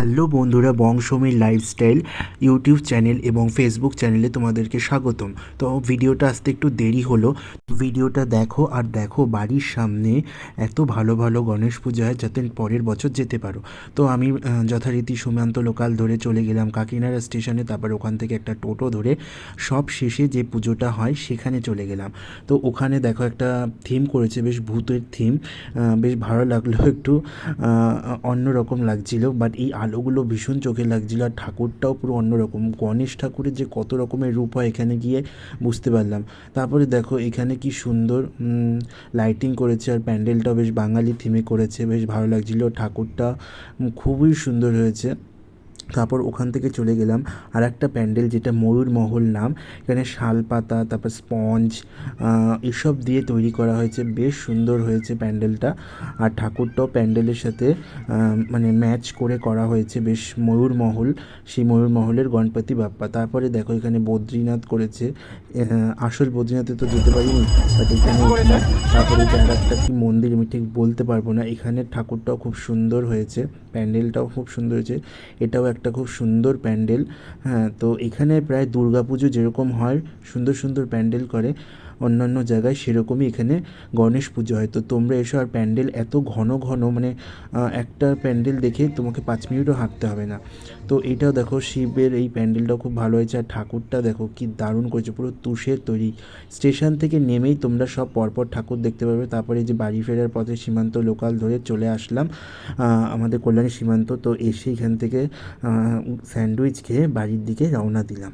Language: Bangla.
হ্যালো বন্ধুরা, বংশমীর লাইফস্টাইল ইউটিউব চ্যানেল এবং ফেসবুক চ্যানেলে তোমাদেরকে স্বাগতম। তো ভিডিওটা আসতে একটু দেরি হলো, ভিডিওটা দেখো আর দেখো বাড়ির সামনে এত ভালো ভালো গণেশ পূজা হয় যাতে পরের বছর যেতে পারো। তো আমি যথারীতি সীমান্ত লোকাল ধরে চলে গেলাম কাকিনাড়া স্টেশনে, তারপর ওখান থেকে একটা টোটো ধরে সব শেষে যে পুজোটা হয় সেখানে চলে গেলাম। তো ওখানে দেখো একটা থিম করেছে, বেশ ভূতের থিম, বেশ ভালো লাগলো, একটু অন্যরকম লাগছিল। বাট এই আলোগুলো ভীষণ চোখে লাগছিল, আর ঠাকুরটাও পুরো অন্যরকম। গণেশ ঠাকুরের যে কত রকমের রূপ হয় এখানে গিয়ে বুঝতে পারলাম। তারপরে দেখো এখানে কি সুন্দর লাইটিং করেছে, আর প্যান্ডেলটাও বেশ বাঙালি থিমে করেছে, বেশ ভালো লাগছিল। ঠাকুরটা খুবই সুন্দর হয়েছে। তারপর ওখান থেকে চলে গেলাম আর একটা প্যান্ডেল, যেটা ময়ূরমহল নাম। এখানে শাল পাতা, তারপর স্পঞ্জ এসব দিয়ে তৈরি করা হয়েছে, বেশ সুন্দর হয়েছে প্যান্ডেলটা। আর ঠাকুরটাও প্যান্ডেলের সাথে মানে ম্যাচ করে করা হয়েছে, বেশ ময়ূরমহল, সেই ময়ূরমহলের গণপতি বাপ্পা। তারপরে দেখো এখানে বদ্রীনাথ করেছে, আসল বদ্রীনাথে তো যেতে পারিনি, বাট এখানে উঠলাম। তারপরে এটা আর একটা কি মন্দির আমি ঠিক বলতে পারবো না। এখানে ঠাকুরটাও খুব সুন্দর হয়েছে, প্যান্ডেলটাও খুব সুন্দর হয়েছে, এটাও একটা খুব সুন্দর প্যান্ডেল। হ্যাঁ, তো এখানে প্রায় দুর্গাপুজো যেরকম হয় সুন্দর সুন্দর প্যান্ডেল করে অন্যান্য জায়গায়, সেরকমই এখানে গণেশ পুজো হয়। তো তোমরা এসো, আর প্যান্ডেল এত ঘন ঘন, মানে একটা প্যান্ডেল দেখে তোমাকে 5 মিনিটও হাঁটতে হবে না। তো এইটাও দেখো শিবের এই প্যান্ডেলটাও খুব ভালো হয়েছে, আর ঠাকুরটা দেখো কি দারুণ করেছে, পুরো তুষের তৈরি। স্টেশন থেকে নেমেই তোমরা সব পরপর ঠাকুর দেখতে পাবে। তারপরে যে বাড়ি ফেরার পথে সীমান্ত লোকাল ধরে চলে আসলাম আমাদের কল্যাণী সীমান্ত। তো এসে এখান থেকে স্যান্ডউইচ খেয়ে বাড়ির দিকে রওনা দিলাম।